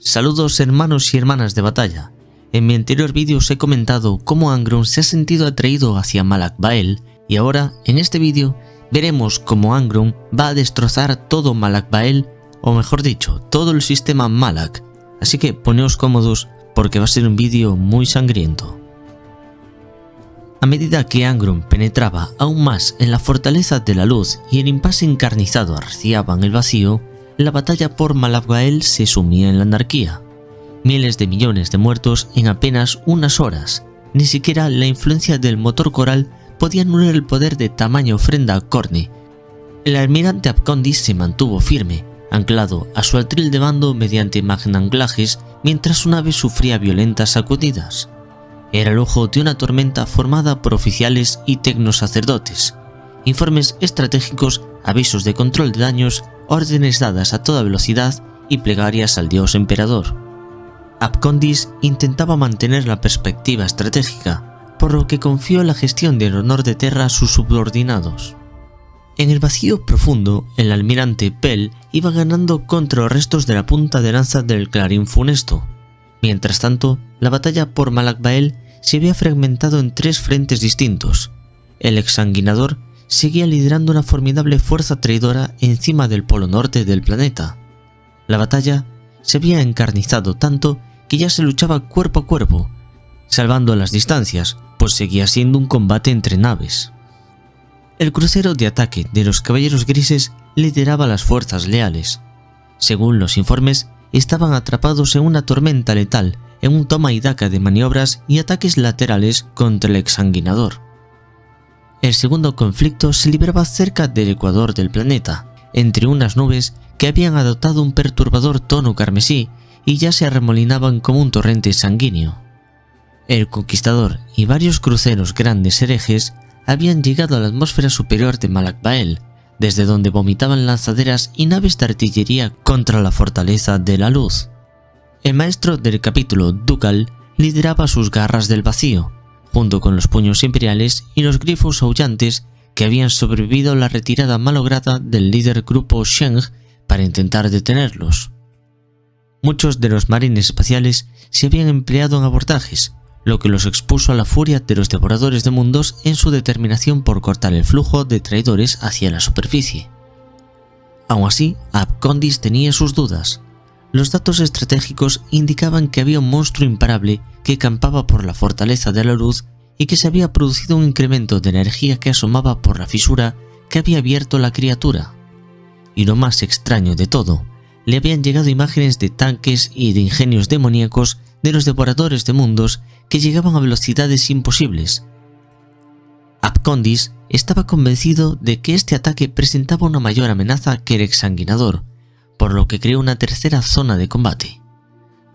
Saludos hermanos y hermanas de batalla. En mi anterior vídeo os he comentado cómo Angron se ha sentido atraído hacia Malak Bael y ahora en este vídeo veremos cómo Angron va a destrozar todo Malak Bael, o mejor dicho, todo el sistema Malak. Así que poneos cómodos porque va a ser un vídeo muy sangriento. A medida que Angron penetraba aún más en la fortaleza de la luz y el impasse encarnizado arreciaban el vacío, la batalla por Malak Bael se sumía en la anarquía. Miles de millones de muertos en apenas unas horas. Ni siquiera la influencia del motor coral podía anular el poder de tamaña ofrenda a Khorne. El almirante Abcondis se mantuvo firme, anclado a su atril de mando mediante magnanclajes mientras su nave sufría violentas sacudidas. Era el ojo de una tormenta formada por oficiales y tecnosacerdotes. Informes estratégicos, avisos de control de daños, órdenes dadas a toda velocidad y plegarias al dios emperador. Abcondis intentaba mantener la perspectiva estratégica, por lo que confió la gestión del honor de Terra a sus subordinados. En el vacío profundo, el almirante Pell iba ganando contra los restos de la punta de lanza del Clarín Funesto. Mientras tanto, la batalla por Malak Bael se había fragmentado en tres frentes distintos. El exsanguinador seguía liderando una formidable fuerza traidora encima del polo norte del planeta. La batalla se había encarnizado tanto que ya se luchaba cuerpo a cuerpo, salvando las distancias, pues seguía siendo un combate entre naves. El crucero de ataque de los Caballeros Grises lideraba las fuerzas leales. Según los informes, estaban atrapados en una tormenta letal, en un toma y daca de maniobras y ataques laterales contra el exsanguinador. El segundo conflicto se libraba cerca del ecuador del planeta, entre unas nubes que habían adoptado un perturbador tono carmesí y ya se arremolinaban como un torrente sanguíneo. El Conquistador y varios cruceros grandes herejes habían llegado a la atmósfera superior de Malak Bael, desde donde vomitaban lanzaderas y naves de artillería contra la fortaleza de la luz. El maestro del capítulo Dukal lideraba sus garras del vacío, junto con los puños imperiales y los grifos aullantes que habían sobrevivido a la retirada malograda del líder grupo Sheng para intentar detenerlos. Muchos de los marines espaciales se habían empleado en abordajes, lo que los expuso a la furia de los devoradores de mundos en su determinación por cortar el flujo de traidores hacia la superficie. Aun así, Abcondis tenía sus dudas. Los datos estratégicos indicaban que había un monstruo imparable que campaba por la fortaleza de la luz y que se había producido un incremento de energía que asomaba por la fisura que había abierto la criatura. Y lo más extraño de todo, le habían llegado imágenes de tanques y de ingenios demoníacos de los devoradores de mundos que llegaban a velocidades imposibles. Abcondis estaba convencido de que este ataque presentaba una mayor amenaza que el exsanguinador, por lo que creó una tercera zona de combate.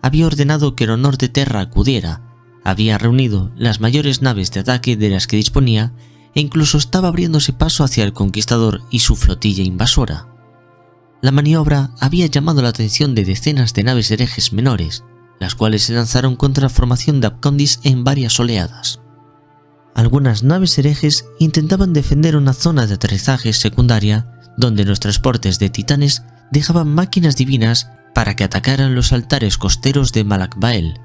Había ordenado que el honor de Terra acudiera, había reunido las mayores naves de ataque de las que disponía e incluso estaba abriéndose paso hacia el Conquistador y su flotilla invasora. La maniobra había llamado la atención de decenas de naves herejes menores, las cuales se lanzaron contra la formación de Abcondis en varias oleadas. Algunas naves herejes intentaban defender una zona de aterrizaje secundaria donde los transportes de titanes dejaban máquinas divinas para que atacaran los altares costeros de Malak Bael.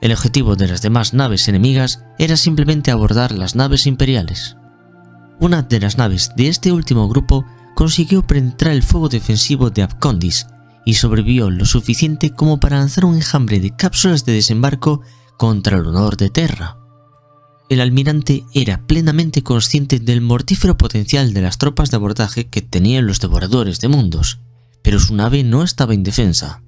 El objetivo de las demás naves enemigas era simplemente abordar las naves imperiales. Una de las naves de este último grupo consiguió penetrar el fuego defensivo de Abcondis y sobrevivió lo suficiente como para lanzar un enjambre de cápsulas de desembarco contra el honor de Terra. El almirante era plenamente consciente del mortífero potencial de las tropas de abordaje que tenían los devoradores de mundos, pero su nave no estaba indefensa.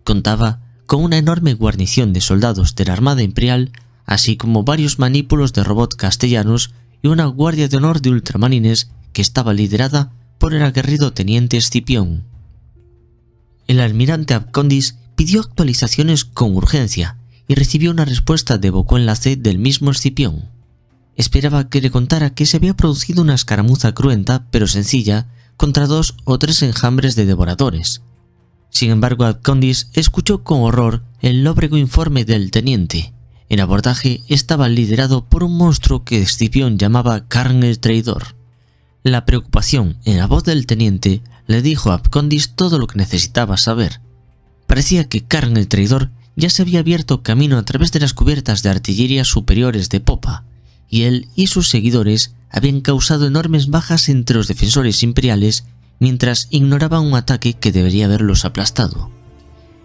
Contaba con una enorme guarnición de soldados de la Armada Imperial, así como varios manípulos de robot castellanos y una guardia de honor de ultramarines que estaba liderada por el aguerrido teniente Escipión. El almirante Abcondis pidió actualizaciones con urgencia y recibió una respuesta de voco enlace del mismo Escipión. Esperaba que le contara que se había producido una escaramuza cruenta pero sencilla contra 2 o 3 enjambres de devoradores. Sin embargo, Abcondis escuchó con horror el lóbrego informe del teniente. El abordaje estaba liderado por un monstruo que Escipión llamaba Karn el Traidor. La preocupación en la voz del teniente le dijo a Abcondis todo lo que necesitaba saber. Parecía que Karn el traidor ya se había abierto camino a través de las cubiertas de artillería superiores de popa, y él y sus seguidores habían causado enormes bajas entre los defensores imperiales mientras ignoraban un ataque que debería haberlos aplastado.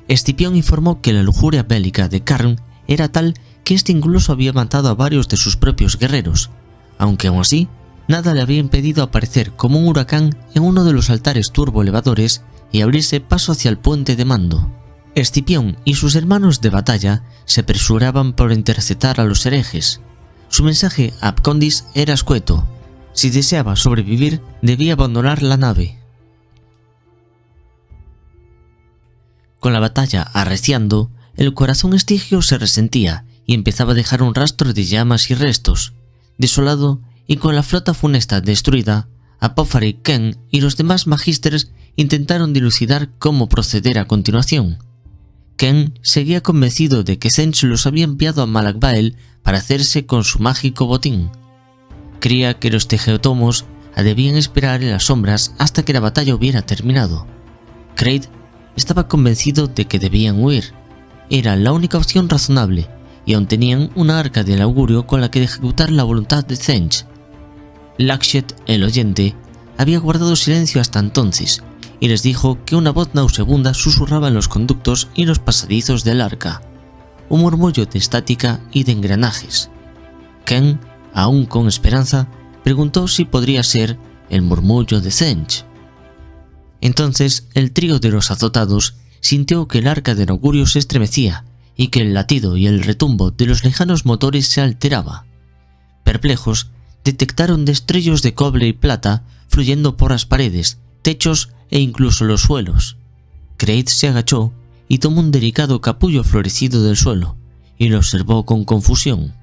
Escipión informó que la lujuria bélica de Karn era tal que éste incluso había matado a varios de sus propios guerreros, aunque aún así nada le había impedido aparecer como un huracán en uno de los altares turboelevadores y abrirse paso hacia el puente de mando. Escipión y sus hermanos de batalla se apresuraban por interceptar a los herejes. Su mensaje a Abcondis era escueto: si deseaba sobrevivir, debía abandonar la nave. Con la batalla arreciando, el corazón estigio se resentía y empezaba a dejar un rastro de llamas y restos. Desolado y con la flota funesta destruida, Apófare, Ken y los demás magísteres intentaron dilucidar cómo proceder a continuación. Ken seguía convencido de que Tzench los había enviado a Malak Bael para hacerse con su mágico botín. Creía que los tegeotomos debían esperar en las sombras hasta que la batalla hubiera terminado. Kraid estaba convencido de que debían huir. Era la única opción razonable, y aún tenían una arca del augurio con la que ejecutar la voluntad de Tzench. Lakshet, el oyente, había guardado silencio hasta entonces, y les dijo que una voz nauseabunda susurraba en los conductos y los pasadizos del arca, un murmullo de estática y de engranajes. Ken, aún con esperanza, preguntó si podría ser el murmullo de Tzench. Entonces el trío de los azotados sintió que el arca del augurio se estremecía y que el latido y el retumbo de los lejanos motores se alteraba. Perplejos, detectaron destellos de cobre y plata fluyendo por las paredes, techos e incluso los suelos. Kraid se agachó y tomó un delicado capullo florecido del suelo y lo observó con confusión.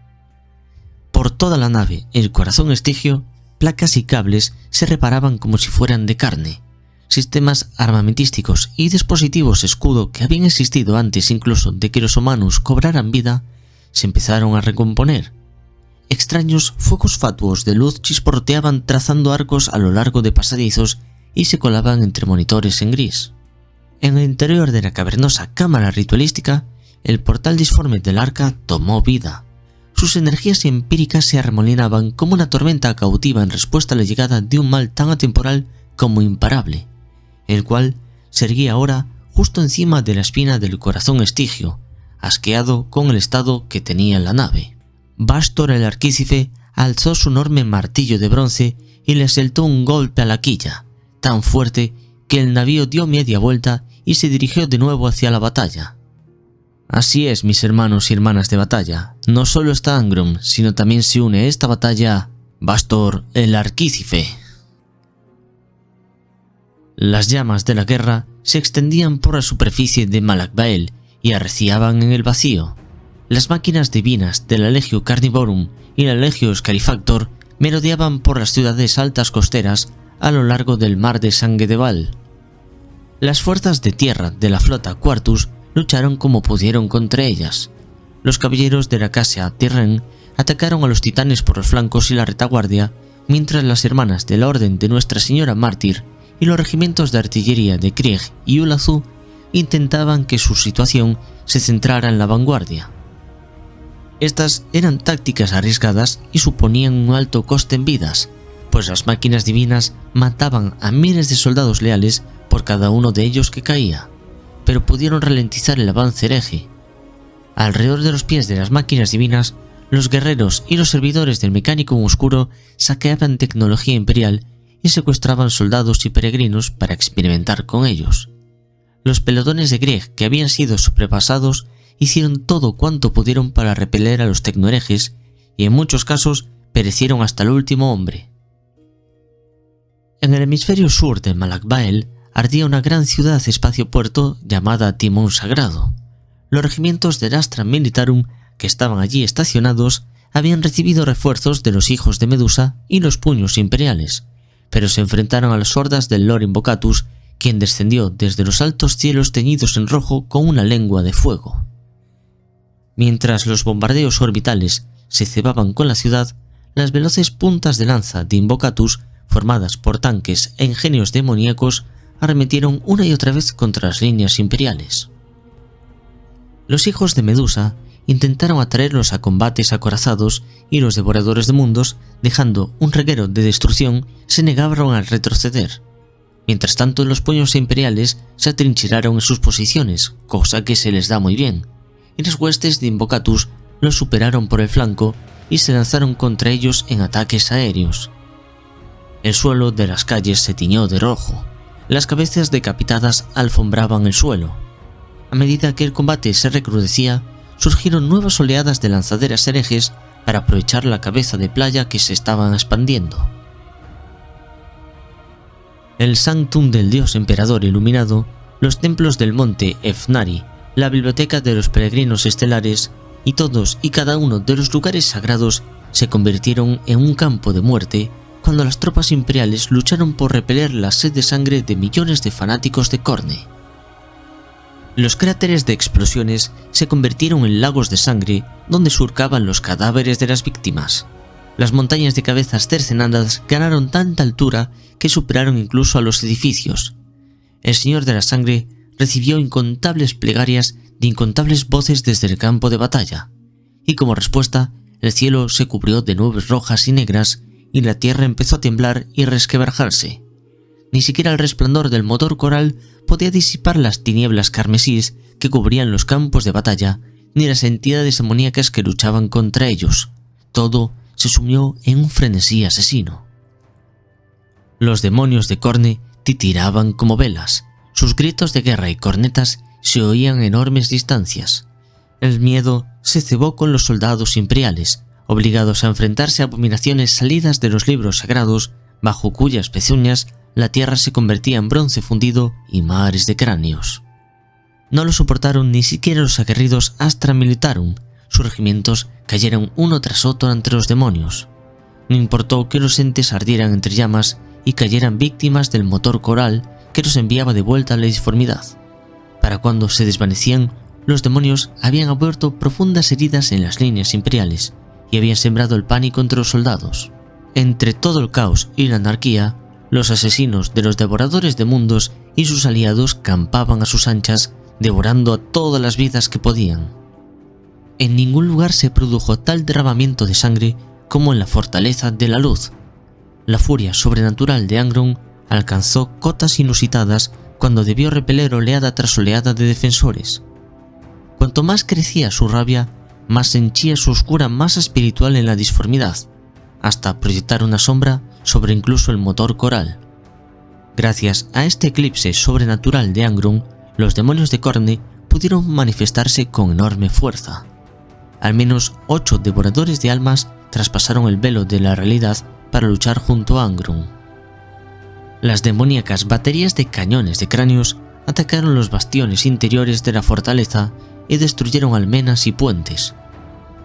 Por toda la nave, el corazón estigio, placas y cables se reparaban como si fueran de carne. Sistemas armamentísticos y dispositivos escudo que habían existido antes incluso de que los humanos cobraran vida, se empezaron a recomponer. Extraños focos fatuos de luz chisporroteaban trazando arcos a lo largo de pasadizos y se colaban entre monitores en gris. En el interior de la cavernosa cámara ritualística, el portal disforme del arca tomó vida. Sus energías empíricas se arremolinaban como una tormenta cautiva en respuesta a la llegada de un mal tan atemporal como imparable, el cual se erguía ahora justo encima de la espina del corazón estigio, asqueado con el estado que tenía la nave. Bastor el arquícife alzó su enorme martillo de bronce y le soltó un golpe a la quilla, tan fuerte que el navío dio media vuelta y se dirigió de nuevo hacia la batalla. Así es, mis hermanos y hermanas de batalla, no solo está Angron, sino también se une a esta batalla Bastor el arquícife. Las llamas de la guerra se extendían por la superficie de Malak Bael y arreciaban en el vacío. Las máquinas divinas de la Legio Carnivorum y la Legio Scarifactor merodeaban por las ciudades altas costeras a lo largo del mar de Sanghedeval. Las fuerzas de tierra de la flota Quartus lucharon como pudieron contra ellas. Los caballeros de la Casa Tirren atacaron a los titanes por los flancos y la retaguardia, mientras las hermanas de la Orden de Nuestra Señora Mártir y los regimientos de artillería de Krieg y Ulazu intentaban que su situación se centrara en la vanguardia. Estas eran tácticas arriesgadas y suponían un alto coste en vidas, pues las máquinas divinas mataban a miles de soldados leales por cada uno de ellos que caía, pero pudieron ralentizar el avance hereje. Alrededor de los pies de las máquinas divinas, los guerreros y los servidores del mecánico oscuro saqueaban tecnología imperial y secuestraban soldados y peregrinos para experimentar con ellos. Los pelotones de Grieg que habían sido sobrepasados hicieron todo cuanto pudieron para repeler a los tecnoherejes y en muchos casos perecieron hasta el último hombre. En el hemisferio sur de Malak Bael ardía una gran ciudad espacio-puerto llamada Timón Sagrado. Los regimientos del Astra Militarum que estaban allí estacionados habían recibido refuerzos de los hijos de Medusa y los puños imperiales, pero se enfrentaron a las hordas del Lord Invocatus, quien descendió desde los altos cielos teñidos en rojo con una lengua de fuego. Mientras los bombardeos orbitales se cebaban con la ciudad, las veloces puntas de lanza de Invocatus, formadas por tanques e ingenios demoníacos, arremetieron una y otra vez contra las líneas imperiales. Los hijos de Medusa intentaron atraerlos a combates acorazados y los devoradores de mundos, dejando un reguero de destrucción, se negaron a retroceder. Mientras tanto, los puños imperiales se atrincheraron en sus posiciones, cosa que se les da muy bien, y las huestes de Invocatus los superaron por el flanco y se lanzaron contra ellos en ataques aéreos. El suelo de las calles se tiñó de rojo, las cabezas decapitadas alfombraban el suelo. A medida que el combate se recrudecía, surgieron nuevas oleadas de lanzaderas herejes para aprovechar la cabeza de playa que se estaban expandiendo. El Sanctum del Dios Emperador Iluminado, los templos del monte Efnari, la biblioteca de los peregrinos estelares y todos y cada uno de los lugares sagrados se convirtieron en un campo de muerte cuando las tropas imperiales lucharon por repeler la sed de sangre de millones de fanáticos de Khorne. Los cráteres de explosiones se convirtieron en lagos de sangre donde surcaban los cadáveres de las víctimas. Las montañas de cabezas cercenadas ganaron tanta altura que superaron incluso a los edificios. El Señor de la Sangre recibió incontables plegarias de incontables voces desde el campo de batalla, y como respuesta, el cielo se cubrió de nubes rojas y negras y la tierra empezó a temblar y resquebrajarse. Ni siquiera el resplandor del motor coral podía disipar las tinieblas carmesíes que cubrían los campos de batalla, ni las entidades demoníacas que luchaban contra ellos. Todo se sumió en un frenesí asesino. Los demonios de Khorne titiraban como velas, sus gritos de guerra y cornetas se oían a enormes distancias. El miedo se cebó con los soldados imperiales, obligados a enfrentarse a abominaciones salidas de los libros sagrados, bajo cuyas pezuñas la tierra se convertía en bronce fundido y mares de cráneos. No lo soportaron ni siquiera los aguerridos Astra Militarum. Sus regimientos cayeron uno tras otro ante los demonios. No importó que los entes ardieran entre llamas y cayeran víctimas del motor coral que los enviaba de vuelta a la disformidad. Para cuando se desvanecían, los demonios habían abierto profundas heridas en las líneas imperiales y habían sembrado el pánico entre los soldados. Entre todo el caos y la anarquía, los asesinos de los devoradores de mundos y sus aliados campaban a sus anchas, devorando a todas las vidas que podían. En ningún lugar se produjo tal derramamiento de sangre como en la Fortaleza de la Luz. La furia sobrenatural de Angron alcanzó cotas inusitadas cuando debió repeler oleada tras oleada de defensores. Cuanto más crecía su rabia, más se henchía su oscura masa espiritual en la disformidad, hasta proyectar una sombra sobre incluso el motor coral. Gracias a este eclipse sobrenatural de Angron, los demonios de Khorne pudieron manifestarse con enorme fuerza. Al menos 8 devoradores de almas traspasaron el velo de la realidad para luchar junto a Angron. Las demoníacas baterías de cañones de cráneos atacaron los bastiones interiores de la fortaleza y destruyeron almenas y puentes.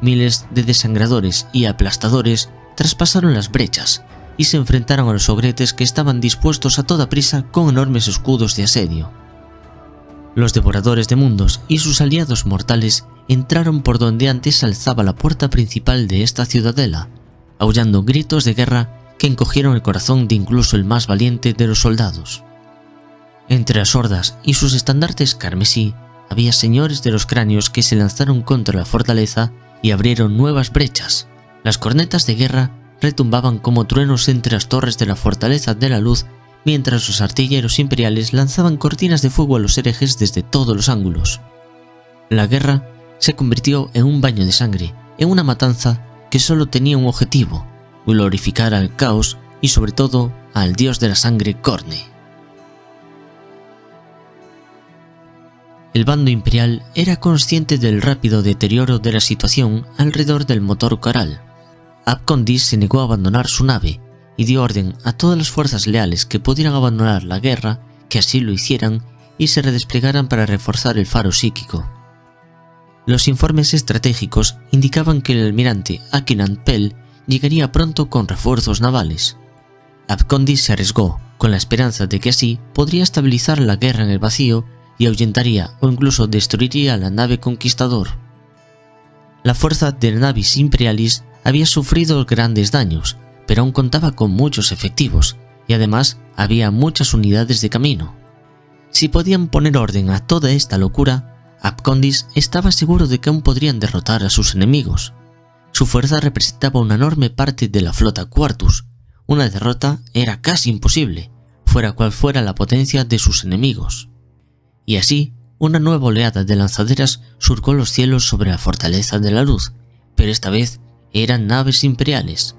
Miles de desangradores y aplastadores traspasaron las brechas y se enfrentaron a los ogretes que estaban dispuestos a toda prisa con enormes escudos de asedio. Los devoradores de mundos y sus aliados mortales entraron por donde antes alzaba la puerta principal de esta ciudadela, aullando gritos de guerra que encogieron el corazón de incluso el más valiente de los soldados. Entre las hordas y sus estandartes carmesí había señores de los cráneos que se lanzaron contra la fortaleza y abrieron nuevas brechas. Las cornetas de guerra retumbaban como truenos entre las torres de la Fortaleza de la Luz, mientras los artilleros imperiales lanzaban cortinas de fuego a los herejes desde todos los ángulos. La guerra se convirtió en un baño de sangre, en una matanza que solo tenía un objetivo: glorificar al caos y sobre todo al dios de la sangre Khorne. El bando imperial era consciente del rápido deterioro de la situación alrededor del motor coral. Abcondis se negó a abandonar su nave y dio orden a todas las fuerzas leales que pudieran abandonar la guerra que así lo hicieran y se redesplegaran para reforzar el faro psíquico. Los informes estratégicos indicaban que el almirante Akinand Pel llegaría pronto con refuerzos navales. Abcondis se arriesgó, con la esperanza de que así podría estabilizar la guerra en el vacío y ahuyentaría o incluso destruiría la nave Conquistador. La fuerza de Navis Imperialis había sufrido grandes daños, pero aún contaba con muchos efectivos, y además había muchas unidades de camino. Si podían poner orden a toda esta locura, Abcondis estaba seguro de que aún podrían derrotar a sus enemigos. Su fuerza representaba una enorme parte de la flota Quartus. Una derrota era casi imposible, fuera cual fuera la potencia de sus enemigos. Y así, una nueva oleada de lanzaderas surcó los cielos sobre la Fortaleza de la Luz, pero esta vez eran naves imperiales.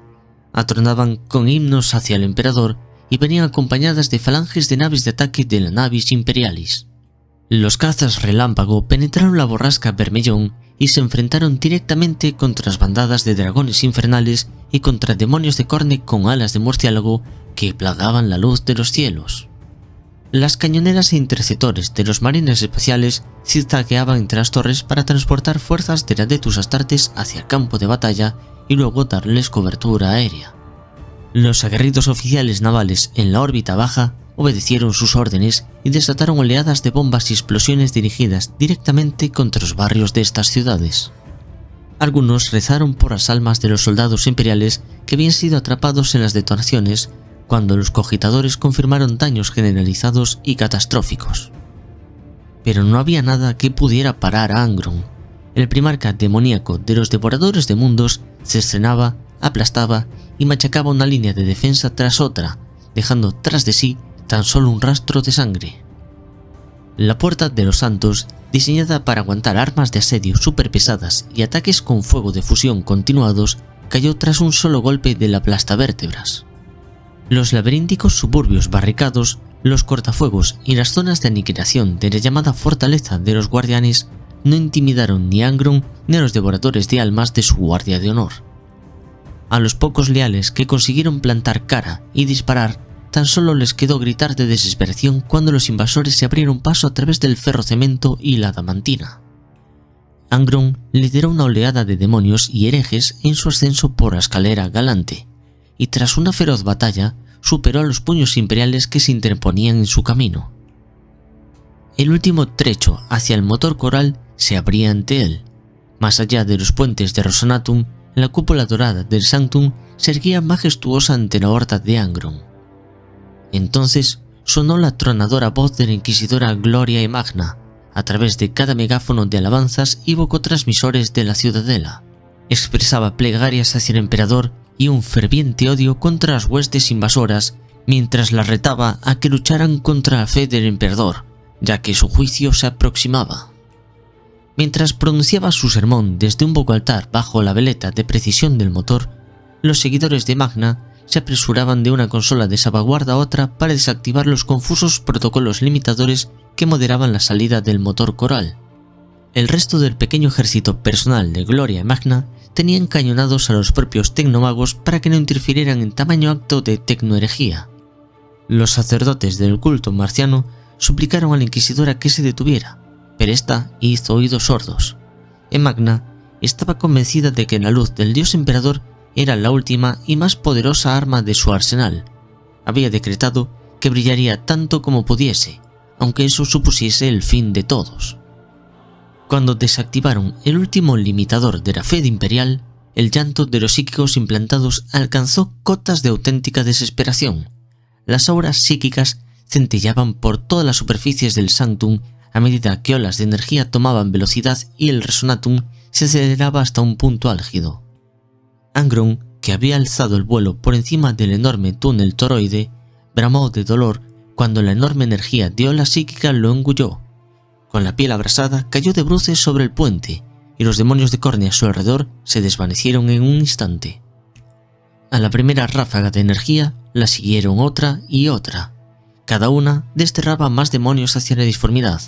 Atronaban con himnos hacia el emperador y venían acompañadas de falanges de naves de ataque de la Navis Imperialis. Los cazas relámpago penetraron la borrasca Vermellón y se enfrentaron directamente contra las bandadas de dragones infernales y contra demonios de carne con alas de murciélago que plagaban la luz de los cielos. Las cañoneras e interceptores de los marines espaciales zigzagueaban entre las torres para transportar fuerzas de Adetus Astartes hacia el campo de batalla y luego darles cobertura aérea. Los aguerridos oficiales navales en la órbita baja obedecieron sus órdenes y desataron oleadas de bombas y explosiones dirigidas directamente contra los barrios de estas ciudades. Algunos rezaron por las almas de los soldados imperiales que habían sido atrapados en las detonaciones, cuando los cogitadores confirmaron daños generalizados y catastróficos. Pero no había nada que pudiera parar a Angron. El primarca demoníaco de los devoradores de mundos se estrenaba, aplastaba y machacaba una línea de defensa tras otra, dejando tras de sí tan solo un rastro de sangre. La Puerta de los Santos, diseñada para aguantar armas de asedio superpesadas y ataques con fuego de fusión continuados, cayó tras un solo golpe del aplastivértebras. Los laberínticos suburbios barricados, los cortafuegos y las zonas de aniquilación de la llamada Fortaleza de los Guardianes no intimidaron ni a Angron ni a los devoradores de almas de su guardia de honor. A los pocos leales que consiguieron plantar cara y disparar, tan solo les quedó gritar de desesperación cuando los invasores se abrieron paso a través del ferrocemento y la adamantina. Angron lideró una oleada de demonios y herejes en su ascenso por la escalera galante, y tras una feroz batalla superó a los puños imperiales que se interponían en su camino. El último trecho hacia el motor coral se abría ante él. Más allá de los puentes de Rosonatum, la cúpula dorada del Sanctum se erguía majestuosa ante la horda de Angron. Entonces sonó la tronadora voz de la inquisidora Gloria y Magna, a través de cada megáfono de alabanzas y vocotransmisores de la ciudadela. Expresaba plegarias hacia el emperador y un ferviente odio contra las huestes invasoras, mientras las retaba a que lucharan contra la fe del emperador, ya que su juicio se aproximaba. Mientras pronunciaba su sermón desde un boco altar bajo la veleta de precisión del motor, los seguidores de Magna se apresuraban de una consola de salvaguarda a otra para desactivar los confusos protocolos limitadores que moderaban la salida del motor coral. El resto del pequeño ejército personal de Gloria y Magna tenía encañonados a los propios tecnomagos para que no interfirieran en tamaño acto de tecnoherejía. Los sacerdotes del culto marciano suplicaron a la inquisidora que se detuviera, pero ésta hizo oídos sordos. Magna estaba convencida de que la luz del dios emperador era la última y más poderosa arma de su arsenal. Había decretado que brillaría tanto como pudiese, aunque eso supusiese el fin de todos. Cuando desactivaron el último limitador de la fe imperial, el llanto de los psíquicos implantados alcanzó cotas de auténtica desesperación. Las auras psíquicas centellaban por todas las superficies del Sanctum a medida que olas de energía tomaban velocidad y el Resonatum se aceleraba hasta un punto álgido. Angron, que había alzado el vuelo por encima del enorme túnel toroide, bramó de dolor cuando la enorme energía de ola psíquica lo engulló. Con la piel abrasada cayó de bruces sobre el puente y los demonios de carne a su alrededor se desvanecieron en un instante. A la primera ráfaga de energía la siguieron otra y otra. Cada una desterraba más demonios hacia la disformidad,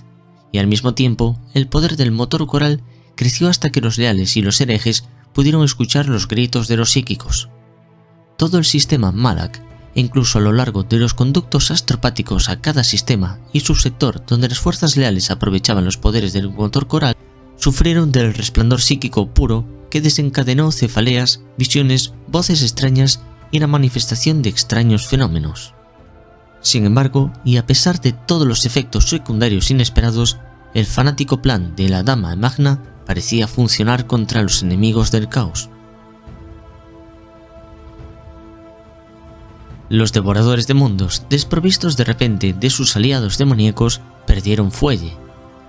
y al mismo tiempo el poder del motor coral creció hasta que los leales y los herejes pudieron escuchar los gritos de los psíquicos. Todo el sistema Malak, incluso a lo largo de los conductos astropáticos a cada sistema y subsector donde las fuerzas leales aprovechaban los poderes del motor coral, sufrieron del resplandor psíquico puro que desencadenó cefaleas, visiones, voces extrañas y la manifestación de extraños fenómenos. Sin embargo, y a pesar de todos los efectos secundarios inesperados, el fanático plan de la Dama Magna parecía funcionar contra los enemigos del caos. Los devoradores de mundos, desprovistos de repente de sus aliados demoníacos, perdieron fuelle.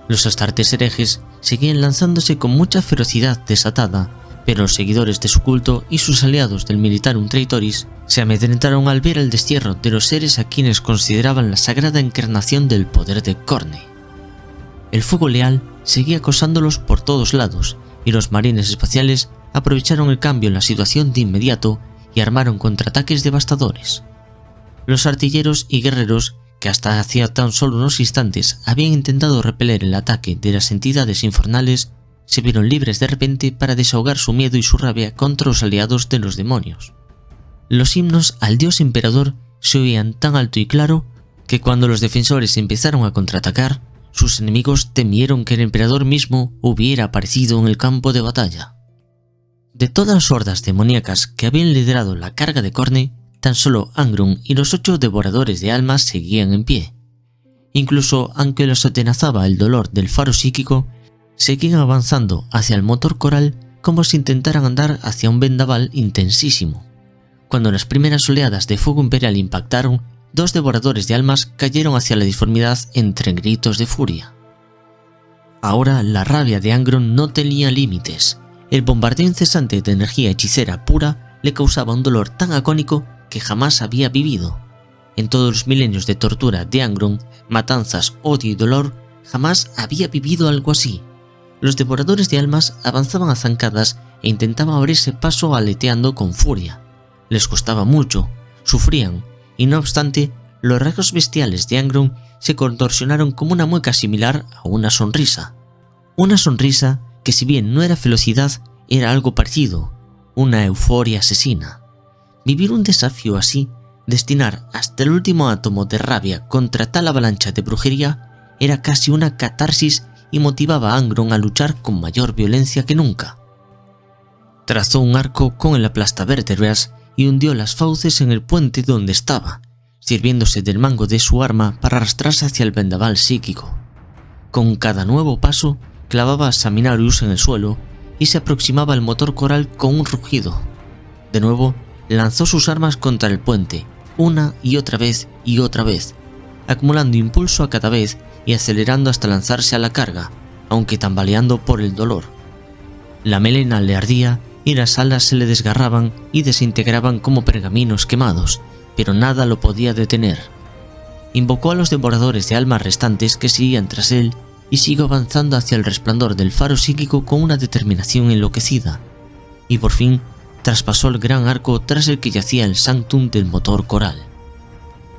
Los astartes herejes seguían lanzándose con mucha ferocidad desatada, pero los seguidores de su culto y sus aliados del Militarum Traitoris se amedrentaron al ver el destierro de los seres a quienes consideraban la sagrada encarnación del poder de Khorne. El fuego leal seguía acosándolos por todos lados, y los marines espaciales aprovecharon el cambio en la situación de inmediato y armaron contraataques devastadores. Los artilleros y guerreros, que hasta hacía tan solo unos instantes habían intentado repeler el ataque de las entidades infernales, se vieron libres de repente para desahogar su miedo y su rabia contra los aliados de los demonios. Los himnos al dios emperador se oían tan alto y claro que cuando los defensores empezaron a contraatacar, sus enemigos temieron que el emperador mismo hubiera aparecido en el campo de batalla. De todas las hordas demoníacas que habían liderado la carga de Khorne, tan solo Angron y los 8 devoradores de almas seguían en pie. Incluso aunque los atenazaba el dolor del faro psíquico, seguían avanzando hacia el motor coral como si intentaran andar hacia un vendaval intensísimo. Cuando las primeras oleadas de fuego imperial impactaron, 2 devoradores de almas cayeron hacia la disformidad entre gritos de furia. Ahora la rabia de Angron no tenía límites. El bombardeo incesante de energía hechicera pura le causaba un dolor tan agónico que jamás había vivido. En todos los milenios de tortura de Angron, matanzas, odio y dolor, jamás había vivido algo así. Los devoradores de almas avanzaban a zancadas e intentaban abrirse paso aleteando con furia. Les costaba mucho, sufrían, y no obstante, los rasgos bestiales de Angron se contorsionaron como una mueca similar a una sonrisa. Una sonrisa que, si bien no era felicidad, era algo parecido, una euforia asesina. Vivir un desafío así, destinar hasta el último átomo de rabia contra tal avalancha de brujería, era casi una catarsis y motivaba a Angron a luchar con mayor violencia que nunca. Trazó un arco con el aplastabértebras y hundió las fauces en el puente donde estaba, sirviéndose del mango de su arma para arrastrarse hacia el vendaval psíquico. Con cada nuevo paso, clavaba a Saminarius en el suelo y se aproximaba al motor coral con un rugido. De nuevo, lanzó sus armas contra el puente, una y otra vez, acumulando impulso a cada vez y acelerando hasta lanzarse a la carga, aunque tambaleando por el dolor. La melena le ardía y las alas se le desgarraban y desintegraban como pergaminos quemados, pero nada lo podía detener. Invocó a los devoradores de almas restantes que seguían tras él y siguió avanzando hacia el resplandor del faro psíquico con una determinación enloquecida, y por fin traspasó el gran arco tras el que yacía el sanctum del motor coral.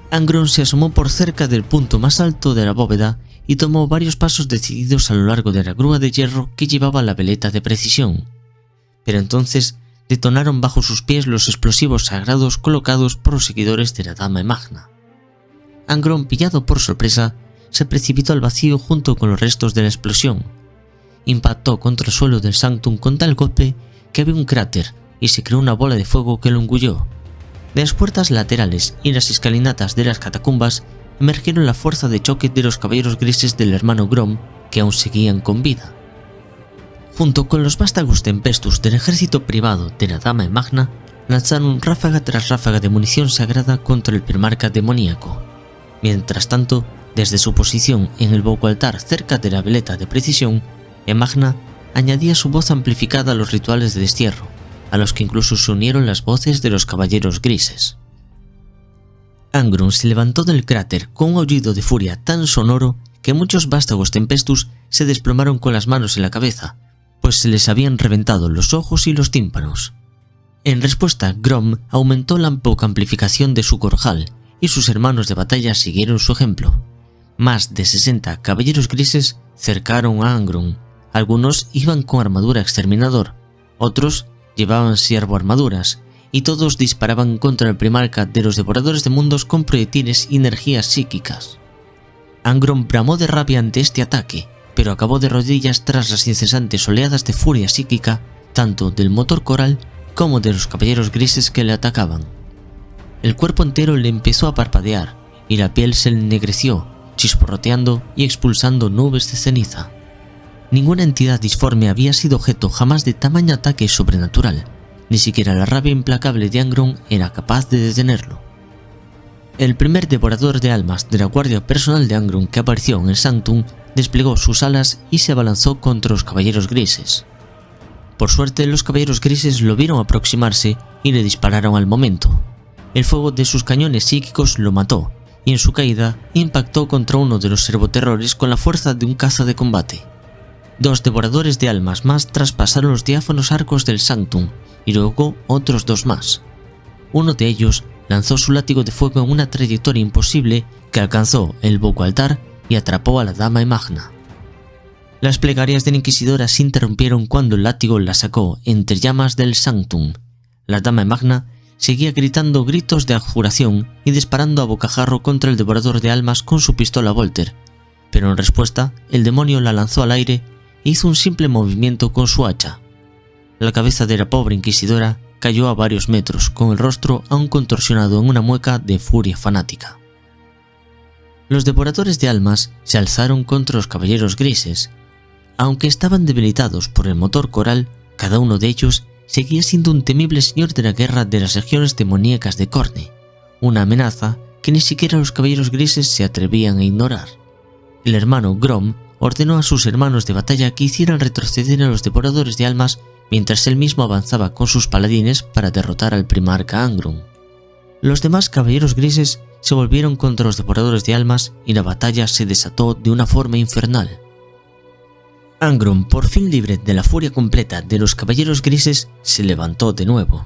Angron se asomó por cerca del punto más alto de la bóveda y tomó varios pasos decididos a lo largo de la grúa de hierro que llevaba la veleta de precisión. Pero entonces detonaron bajo sus pies los explosivos sagrados colocados por los seguidores de la Dama Magna. Angron, pillado por sorpresa, se precipitó al vacío junto con los restos de la explosión. Impactó contra el suelo del sanctum con tal golpe que había un cráter y se creó una bola de fuego que lo engulló. De las puertas laterales y las escalinatas de las catacumbas emergieron la fuerza de choque de los caballeros grises del hermano Grom, que aún seguían con vida. Junto con los vástagos tempestus del ejército privado de la Dama Magna, lanzaron ráfaga tras ráfaga de munición sagrada contra el primarca demoníaco. Mientras tanto, desde su posición en el bocoaltar cerca de la veleta de precisión, Magna añadía su voz amplificada a los rituales de destierro, a los que incluso se unieron las voces de los caballeros grises. Angron se levantó del cráter con un aullido de furia tan sonoro que muchos vástagos tempestus se desplomaron con las manos en la cabeza, pues se les habían reventado los ojos y los tímpanos. En respuesta, Grom aumentó la poca amplificación de su corjal y sus hermanos de batalla siguieron su ejemplo. Más de 60 caballeros grises cercaron a Angron. Algunos iban con armadura exterminador, otros llevaban siervo-armaduras, y todos disparaban contra el primarca de los devoradores de mundos con proyectiles y energías psíquicas. Angron bramó de rabia ante este ataque, pero acabó de rodillas tras las incesantes oleadas de furia psíquica, tanto del motor coral como de los caballeros grises que le atacaban. El cuerpo entero le empezó a parpadear, y la piel se le ennegreció, chisporroteando y expulsando nubes de ceniza. Ninguna entidad disforme había sido objeto jamás de tamaño ataque sobrenatural, ni siquiera la rabia implacable de Angron era capaz de detenerlo. El primer devorador de almas de la guardia personal de Angron que apareció en el Sanctum desplegó sus alas y se abalanzó contra los caballeros grises. Por suerte, los caballeros grises lo vieron aproximarse y le dispararon al momento. El fuego de sus cañones psíquicos lo mató, y en su caída impactó contra uno de los servoterrores con la fuerza de un caza de combate. 2 devoradores de almas más traspasaron los diáfanos arcos del Sanctum, y luego otros 2 más. Uno de ellos lanzó su látigo de fuego en una trayectoria imposible que alcanzó el Boco Altar y atrapó a la Dama Magna. Las plegarias de la Inquisidora se interrumpieron cuando el látigo la sacó entre llamas del Sanctum. La Dama Magna seguía gritando gritos de adjuración y disparando a bocajarro contra el devorador de almas con su pistola Volter, pero en respuesta el demonio la lanzó al aire e hizo un simple movimiento con su hacha. La cabeza de la pobre Inquisidora cayó a varios metros, con el rostro aún contorsionado en una mueca de furia fanática. Los devoradores de almas se alzaron contra los caballeros grises. Aunque estaban debilitados por el motor coral, cada uno de ellos seguía siendo un temible señor de la guerra de las regiones demoníacas de Corne, una amenaza que ni siquiera los caballeros grises se atrevían a ignorar. El hermano Grom ordenó a sus hermanos de batalla que hicieran retroceder a los devoradores de almas mientras él mismo avanzaba con sus paladines para derrotar al primarca Angron. Los demás caballeros grises se volvieron contra los devoradores de almas y la batalla se desató de una forma infernal. Angron, por fin libre de la furia completa de los caballeros grises, se levantó de nuevo.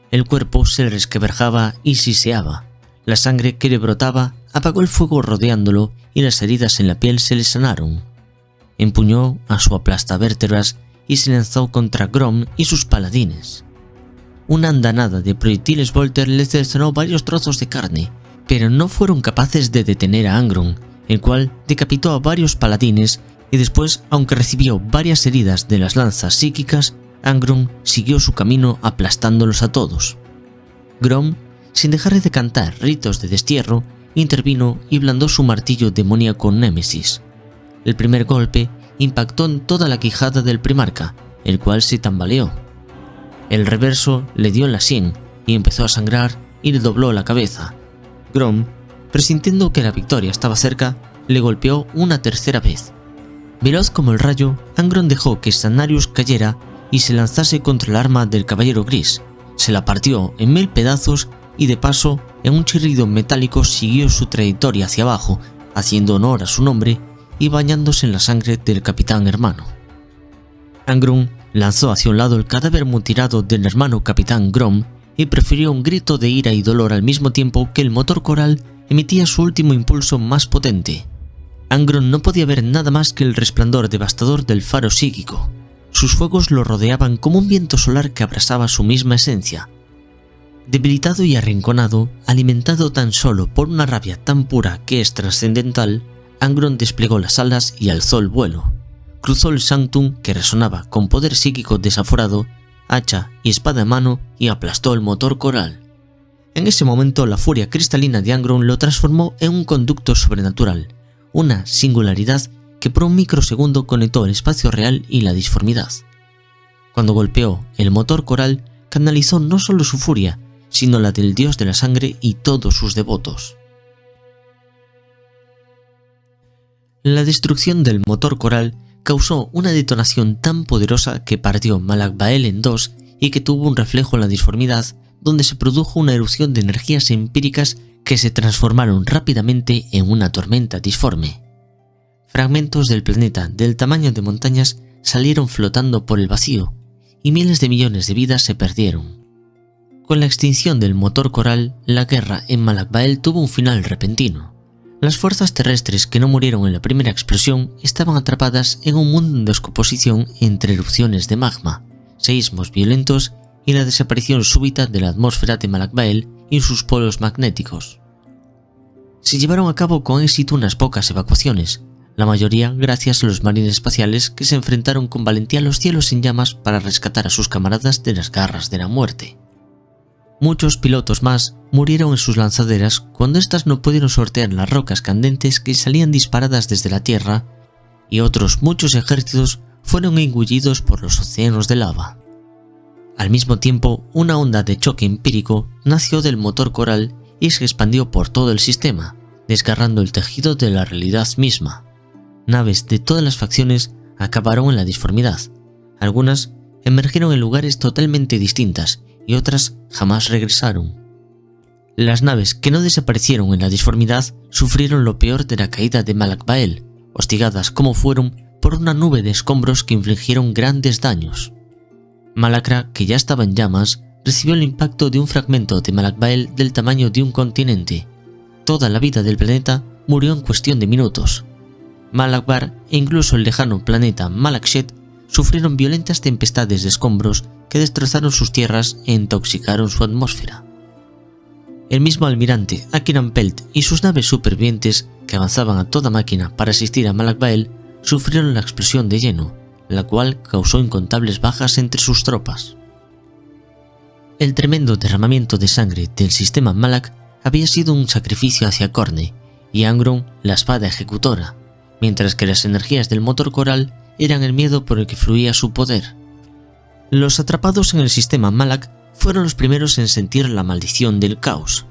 El cuerpo se le resquebrajaba y siseaba. La sangre que le brotaba apagó el fuego rodeándolo y las heridas en la piel se le sanaron. Empuñó a su aplastavértebras y se lanzó contra Grom y sus paladines. Una andanada de proyectiles Volter le cercenó varios trozos de carne, pero no fueron capaces de detener a Angron, el cual decapitó a varios paladines y después, aunque recibió varias heridas de las lanzas psíquicas, Angron siguió su camino aplastándolos a todos. Grom, sin dejar de cantar ritos de destierro, intervino y blandó su martillo demoníaco Némesis. El primer golpe impactó en toda la quijada del primarca, el cual se tambaleó. El reverso le dio en la sien y empezó a sangrar y le dobló la cabeza. Grom, presintiendo que la victoria estaba cerca, le golpeó una tercera vez. Veloz como el rayo, Angron dejó que Stanarius cayera y se lanzase contra el arma del caballero gris. Se la partió en 1000 pedazos y de paso, en un chirrido metálico siguió su trayectoria hacia abajo, haciendo honor a su nombre y bañándose en la sangre del capitán hermano. Angron lanzó hacia un lado el cadáver mutilado del hermano capitán Grom y prefirió un grito de ira y dolor al mismo tiempo que el motor coral emitía su último impulso más potente. Angron no podía ver nada más que el resplandor devastador del faro psíquico. Sus fuegos lo rodeaban como un viento solar que abrasaba su misma esencia. Debilitado y arrinconado, alimentado tan solo por una rabia tan pura que es trascendental, Angron desplegó las alas y alzó el vuelo. Cruzó el Sanctum, que resonaba con poder psíquico desaforado, hacha y espada en mano, y aplastó el motor coral. En ese momento la furia cristalina de Angron lo transformó en un conducto sobrenatural, una singularidad que por un microsegundo conectó el espacio real y la disformidad. Cuando golpeó el motor coral, canalizó no solo su furia, sino la del dios de la sangre y todos sus devotos. La destrucción del motor coral causó una detonación tan poderosa que partió Malak Bael en dos y que tuvo un reflejo en la disformidad, donde se produjo una erupción de energías empíricas que se transformaron rápidamente en una tormenta disforme. Fragmentos del planeta del tamaño de montañas salieron flotando por el vacío, y miles de millones de vidas se perdieron. Con la extinción del motor coral, la guerra en Malak Bael tuvo un final repentino. Las fuerzas terrestres que no murieron en la primera explosión estaban atrapadas en un mundo en descomposición entre erupciones de magma, seísmos violentos y la desaparición súbita de la atmósfera de Malak Bael y sus polos magnéticos. Se llevaron a cabo con éxito unas pocas evacuaciones, la mayoría gracias a los marines espaciales que se enfrentaron con valentía a los cielos en llamas para rescatar a sus camaradas de las garras de la muerte. Muchos pilotos más murieron en sus lanzaderas cuando éstas no pudieron sortear las rocas candentes que salían disparadas desde la Tierra, y otros muchos ejércitos fueron engullidos por los océanos de lava. Al mismo tiempo, una onda de choque empírico nació del motor coral y se expandió por todo el sistema, desgarrando el tejido de la realidad misma. naves de todas las facciones acabaron en la disformidad. Algunas emergieron en lugares totalmente distintas y otras jamás regresaron. Las naves que no desaparecieron en la disformidad sufrieron lo peor de la caída de Malak Bael, hostigadas como fueron por una nube de escombros que infligieron grandes daños. Malacra, que ya estaba en llamas, recibió el impacto de un fragmento de Malak Bael del tamaño de un continente. Toda la vida del planeta murió en cuestión de minutos. Malakbar e incluso el lejano planeta Malakshet sufrieron violentas tempestades de escombros que destrozaron sus tierras e intoxicaron su atmósfera. El mismo almirante Akiran Pelt y sus naves supervivientes, que avanzaban a toda máquina para asistir a Malak Bael, sufrieron la explosión de lleno, la cual causó incontables bajas entre sus tropas. El tremendo derramamiento de sangre del sistema Malak había sido un sacrificio hacia Khorne y Angron la espada ejecutora, mientras que las energías del motor coral eran el miedo por el que fluía su poder. Los atrapados en el sistema Malak fueron los primeros en sentir la maldición del caos.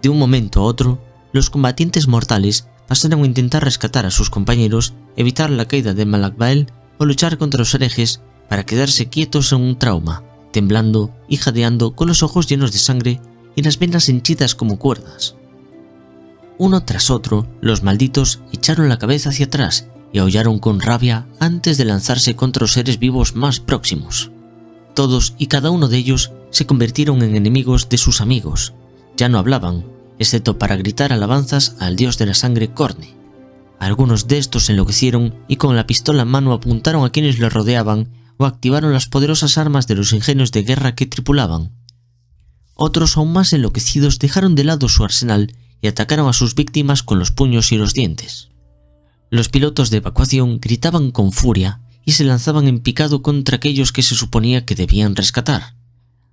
De un momento a otro, los combatientes mortales pasaron a intentar rescatar a sus compañeros, evitar la caída de Malak Bael o luchar contra los herejes para quedarse quietos en un trauma, temblando y jadeando con los ojos llenos de sangre y las venas henchidas como cuerdas. Uno tras otro, los malditos echaron la cabeza hacia atrás y aullaron con rabia antes de lanzarse contra los seres vivos más próximos. Todos y cada uno de ellos se convirtieron en enemigos de sus amigos. Ya no hablaban, excepto para gritar alabanzas al dios de la sangre Khorne. Algunos de estos enloquecieron y con la pistola en mano apuntaron a quienes les rodeaban o activaron las poderosas armas de los ingenios de guerra que tripulaban. Otros, aún más enloquecidos, dejaron de lado su arsenal y atacaron a sus víctimas con los puños y los dientes. Los pilotos de evacuación gritaban con furia y se lanzaban en picado contra aquellos que se suponía que debían rescatar,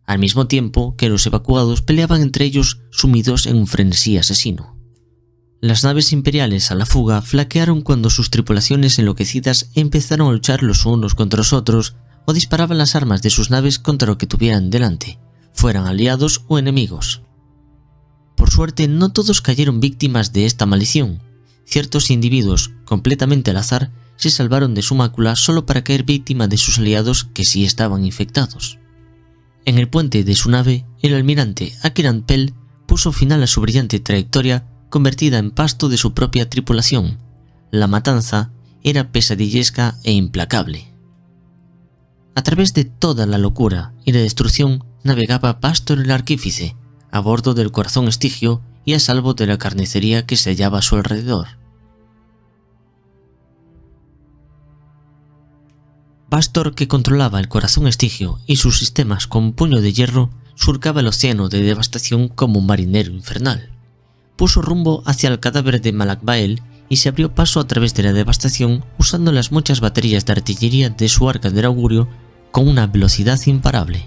al mismo tiempo que los evacuados peleaban entre ellos sumidos en un frenesí asesino. Las naves imperiales a la fuga flaquearon cuando sus tripulaciones enloquecidas empezaron a luchar los unos contra los otros o disparaban las armas de sus naves contra lo que tuvieran delante, fueran aliados o enemigos. Por suerte, no todos cayeron víctimas de esta maldición. Ciertos individuos, completamente al azar, se salvaron de su mácula solo para caer víctima de sus aliados que sí estaban infectados. En el puente de su nave, el almirante Akiran Pell puso final a su brillante trayectoria convertida en pasto de su propia tripulación. La matanza era pesadillesca e implacable. A través de toda la locura y la destrucción navegaba Bastor el Arquífice, a bordo del corazón Estigio y a salvo de la carnicería que se hallaba a su alrededor. Bastor, que controlaba el corazón Estigio y sus sistemas con puño de hierro, surcaba el océano de devastación como un marinero infernal. Puso rumbo hacia el cadáver de Malak Bael y se abrió paso a través de la devastación usando las muchas baterías de artillería de su arca del augurio con una velocidad imparable.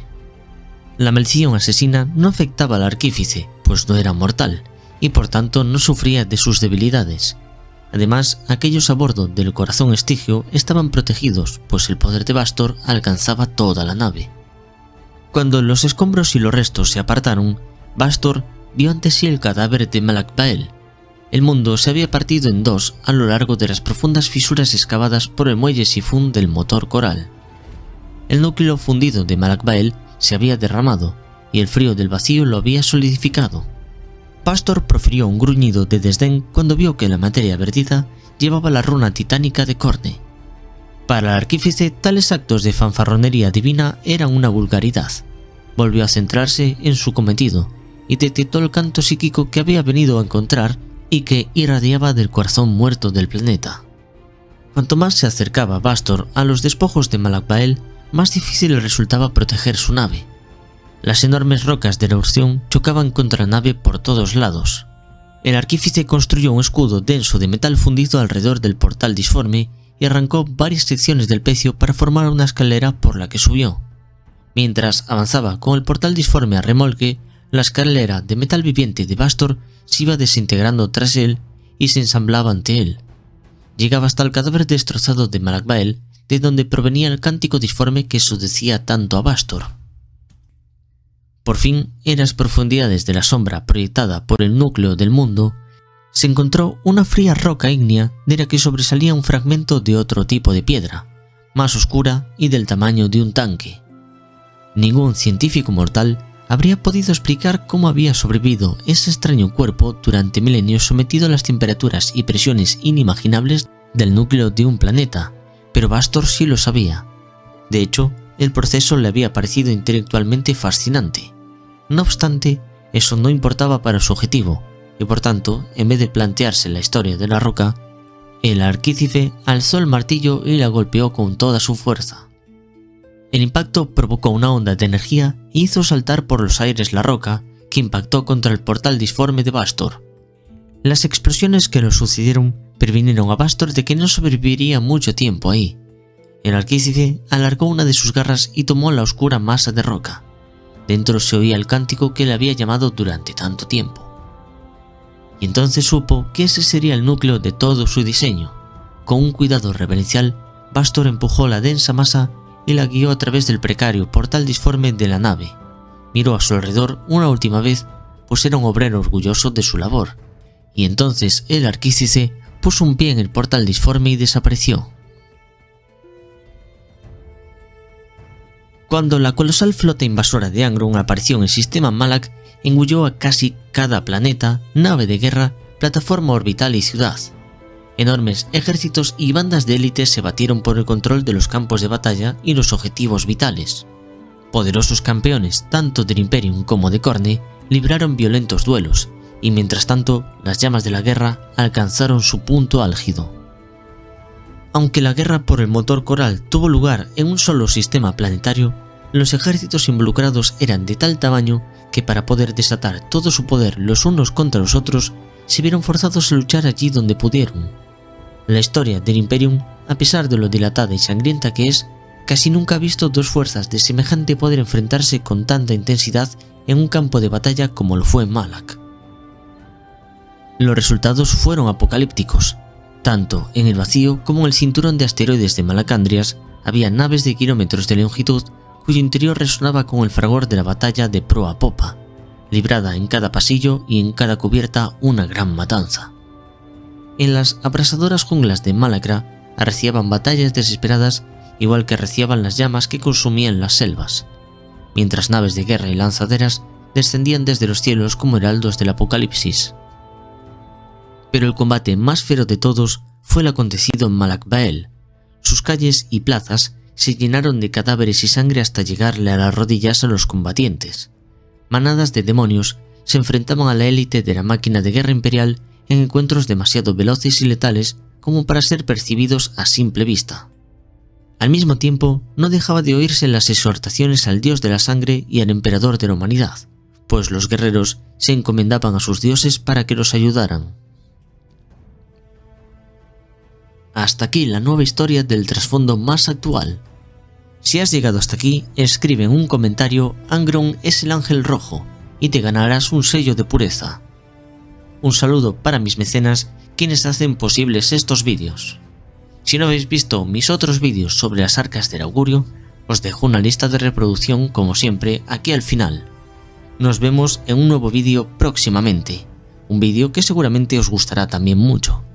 La maldición asesina no afectaba al arquífice, pues no era mortal, y por tanto no sufría de sus debilidades. Además, aquellos a bordo del corazón Estigio estaban protegidos, pues el poder de Bastor alcanzaba toda la nave. Cuando los escombros y los restos se apartaron, Bastor vio ante sí el cadáver de Malak Bael. El mundo se había partido en dos a lo largo de las profundas fisuras excavadas por el muelle sifón del motor coral. El núcleo fundido de Malak Bael se había derramado y el frío del vacío lo había solidificado. Bastor profirió un gruñido de desdén cuando vio que la materia vertida llevaba la runa titánica de Khorne. Para el arquífice, tales actos de fanfarronería divina eran una vulgaridad. Volvió a centrarse en su cometido y detectó el canto psíquico que había venido a encontrar y que irradiaba del corazón muerto del planeta. Cuanto más se acercaba Bastor a los despojos de Malak Bael, más difícil le resultaba proteger su nave. Las enormes rocas de erupción chocaban contra la nave por todos lados. El arquífice construyó un escudo denso de metal fundido alrededor del portal disforme y arrancó varias secciones del pecio para formar una escalera por la que subió. Mientras avanzaba con el portal disforme a remolque, la escalera de metal viviente de Bastor se iba desintegrando tras él y se ensamblaba ante él. Llegaba hasta el cadáver destrozado de Malak Bael, de donde provenía el cántico disforme que seducía tanto a Bastor. Por fin, en las profundidades de la sombra proyectada por el núcleo del mundo, se encontró una fría roca ígnea de la que sobresalía un fragmento de otro tipo de piedra, más oscura y del tamaño de un tanque. Ningún científico mortal habría podido explicar cómo había sobrevivido ese extraño cuerpo durante milenios sometido a las temperaturas y presiones inimaginables del núcleo de un planeta, pero Bastor sí lo sabía. De hecho, el proceso le había parecido intelectualmente fascinante. No obstante, eso no importaba para su objetivo, y por tanto, en vez de plantearse la historia de la roca, el arquícife alzó el martillo y la golpeó con toda su fuerza. El impacto provocó una onda de energía e hizo saltar por los aires la roca, que impactó contra el portal disforme de Bastor. Las explosiones que lo sucedieron previnieron a Bastor de que no sobreviviría mucho tiempo ahí. El arquícife alargó una de sus garras y tomó la oscura masa de roca. Dentro se oía el cántico que le había llamado durante tanto tiempo. Y entonces supo que ese sería el núcleo de todo su diseño. Con un cuidado reverencial, Bastor empujó la densa masa y la guió a través del precario portal disforme de la nave. Miró a su alrededor una última vez, pues era un obrero orgulloso de su labor. Y entonces el arquícife puso un pie en el portal disforme y desapareció. Cuando la colosal flota invasora de Angron apareció en el sistema Malak, engulló a casi cada planeta, nave de guerra, plataforma orbital y ciudad. Enormes ejércitos y bandas de élite se batieron por el control de los campos de batalla y los objetivos vitales. Poderosos campeones, tanto del Imperium como de Khorne, libraron violentos duelos, y mientras tanto, las llamas de la guerra alcanzaron su punto álgido. Aunque la guerra por el motor coral tuvo lugar en un solo sistema planetario, los ejércitos involucrados eran de tal tamaño que para poder desatar todo su poder los unos contra los otros, se vieron forzados a luchar allí donde pudieron. La historia del Imperium, a pesar de lo dilatada y sangrienta que es, casi nunca ha visto dos fuerzas de semejante poder enfrentarse con tanta intensidad en un campo de batalla como lo fue Malak. Los resultados fueron apocalípticos. Tanto en el vacío como en el cinturón de asteroides de Malacandrias había naves de kilómetros de longitud cuyo interior resonaba con el fragor de la batalla de proa a popa, librada en cada pasillo y en cada cubierta una gran matanza. En las abrasadoras junglas de Malacra arreciaban batallas desesperadas igual que arreciaban las llamas que consumían las selvas, mientras naves de guerra y lanzaderas descendían desde los cielos como heraldos del apocalipsis. Pero el combate más feroz de todos fue el acontecido en Malak Bael. Sus calles y plazas se llenaron de cadáveres y sangre hasta llegarle a las rodillas a los combatientes. Manadas de demonios se enfrentaban a la élite de la máquina de guerra imperial en encuentros demasiado veloces y letales como para ser percibidos a simple vista. Al mismo tiempo, no dejaba de oírse las exhortaciones al dios de la sangre y al emperador de la humanidad, pues los guerreros se encomendaban a sus dioses para que los ayudaran. Hasta aquí la nueva historia del trasfondo más actual. Si has llegado hasta aquí, escribe en un comentario "Angron es el ángel rojo" y te ganarás un sello de pureza. Un saludo para mis mecenas, quienes hacen posibles estos vídeos. Si no habéis visto mis otros vídeos sobre las arcas del augurio, os dejo una lista de reproducción como siempre aquí al final. Nos vemos en un nuevo vídeo próximamente, un vídeo que seguramente os gustará también mucho.